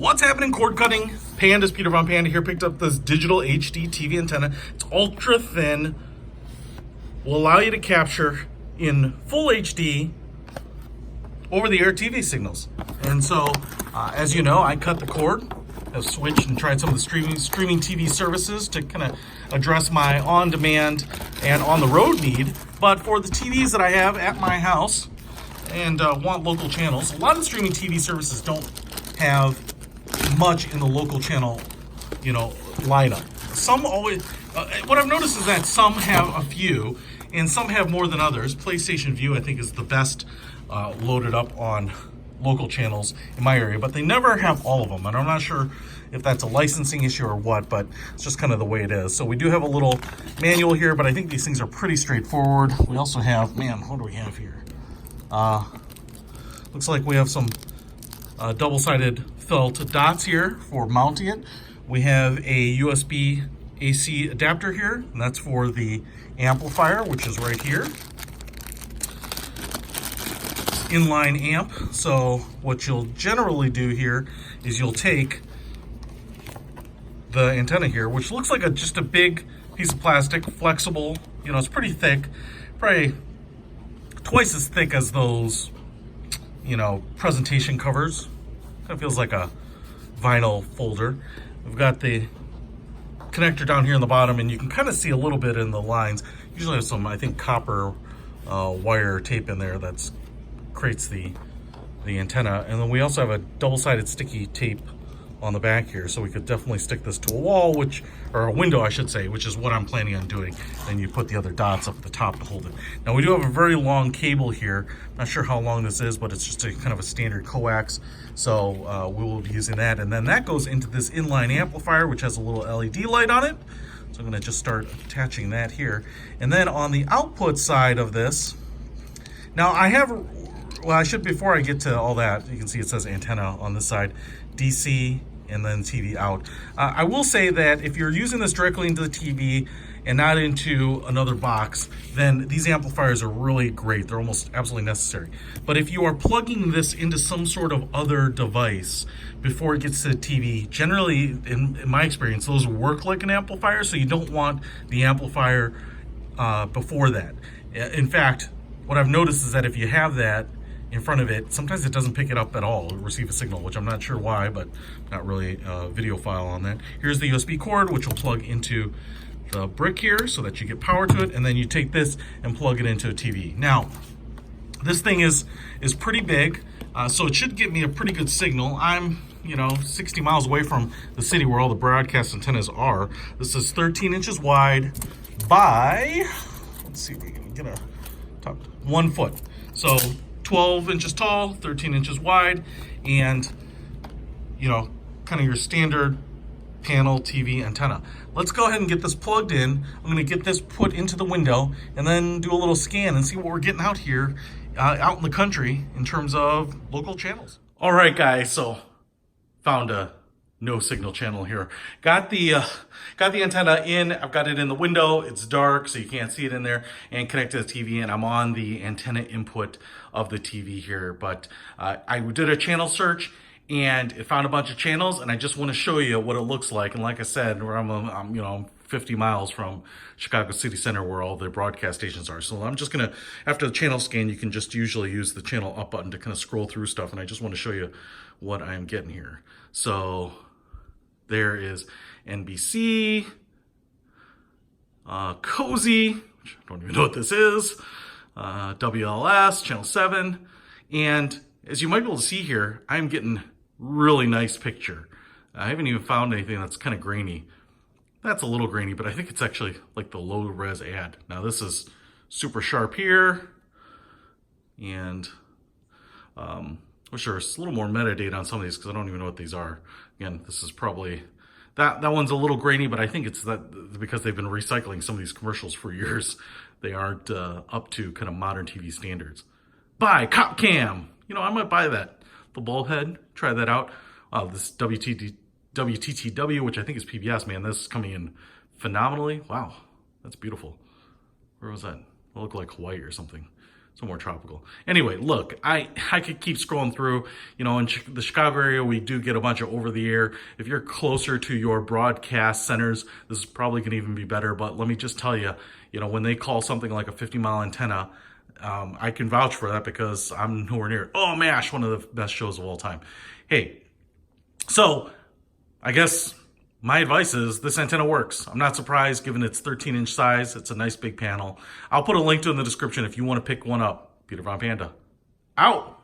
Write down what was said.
What's happening, cord cutting? Panda's Peter von Panda here. Picked up this digital HDTV antenna. It's ultra thin. Will allow you to capture in full HD over-the-air TV signals. And so, as you know, I cut the cord. I've switched and tried some of the streaming TV services to kind of address my on-demand and on-the-road need. But for the TVs that I have at my house and want local channels, a lot of the streaming TV services don't have much in the local channel, lineup. Some always, what I've noticed is that some have a few and some have more than others. PlayStation View, I think, is the best loaded up on local channels in my area, but they never have all of them. And I'm not sure if that's a licensing issue or what, but it's just kind of the way it is. So we do have a little manual here, but I think these things are pretty straightforward. We also have, what do we have here? Looks like we have some double-sided felt dots here for mounting it. We have a USB AC adapter here, and that's for the amplifier, which is right here. Inline amp. So what you'll generally do here is you'll take the antenna here, which looks like just a big piece of plastic, flexible, it's pretty thick, probably twice as thick as those presentation covers. Kind of feels like a vinyl folder. We've got the connector down here in the bottom, and you can kind of see a little bit in the lines. Usually have some, I think, copper wire tape in there that creates the antenna. And then we also have a double-sided sticky tape on the back here, so we could definitely stick this to a wall, or a window, I should say, which is what I'm planning on doing. And you put the other dots up at the top to hold it. Now we do have a very long cable here. Not sure how long this is, but it's just a kind of a standard coax. So we will be using that. And then that goes into this inline amplifier, which has a little LED light on it. So I'm gonna just start attaching that here. And then on the output side of this, now before I get to all that, you can see it says antenna on this side, DC, and then TV out. I will say that if you're using this directly into the TV and not into another box, then these amplifiers are really great. They're almost absolutely necessary. But if you are plugging this into some sort of other device before it gets to the TV, generally, in my experience, those work like an amplifier, so you don't want the amplifier before that. In fact, what I've noticed is that if you have that in front of it, sometimes it doesn't pick it up at all, receive a signal, which I'm not sure why, but not really a video file on that. Here's the USB cord, which will plug into the brick here so that you get power to it, and then you take this and plug it into a TV. Now, this thing is pretty big, so it should give me a pretty good signal. I'm 60 miles away from the city where all the broadcast antennas are. This is 13 inches wide by, let's see if we can get a top, 1 foot. So 12 inches tall, 13 inches wide, and kind of your standard panel TV antenna. Let's go ahead and get this plugged in. I'm going to get this put into the window and then do a little scan and see what we're getting out here, out in the country in terms of local channels. All right, guys, so found a no signal channel here. Got the antenna in. I've got it in the window. It's dark, so you can't see it in there, and connected to the TV, and I'm on the antenna input of the TV here. But I did a channel search, and it found a bunch of channels, and I just want to show you what it looks like. And like I said, I'm 50 miles from Chicago City Center where all the broadcast stations are. So I'm just gonna, after the channel scan, you can just usually use the channel up button to kind of scroll through stuff, and I just want to show you what I'm getting here. So there is NBC, Cozy, which I don't even know what this is, WLS, Channel 7, and as you might be able to see here, I'm getting really nice picture. I haven't even found anything that's kind of grainy. That's a little grainy, but I think it's actually like the low-res ad. Now this is super sharp here, and wish there was a little more metadata on some of these because I don't even know what these are. Again, this is probably, that one's a little grainy, but I think it's that because they've been recycling some of these commercials for years. They aren't up to kind of modern TV standards. Buy Cop Cam. I might buy that. The bulb head, try that out. This WTTW, which I think is PBS, man, this is coming in phenomenally. Wow, that's beautiful. Where was that? It looked like Hawaii or something. So more tropical. Anyway, look, I could keep scrolling through. You know, in the Chicago area, we do get a bunch of over-the-air. If you're closer to your broadcast centers, this is probably going to even be better. But let me just tell you, you know, when they call something like a 50-mile antenna, I can vouch for that because I'm nowhere near it. Oh, MASH, one of the best shows of all time. Hey, so I guess my advice is this antenna works. I'm not surprised given its 13-inch size. It's a nice big panel. I'll put a link to it in the description if you want to pick one up. Peter Von Panda, out.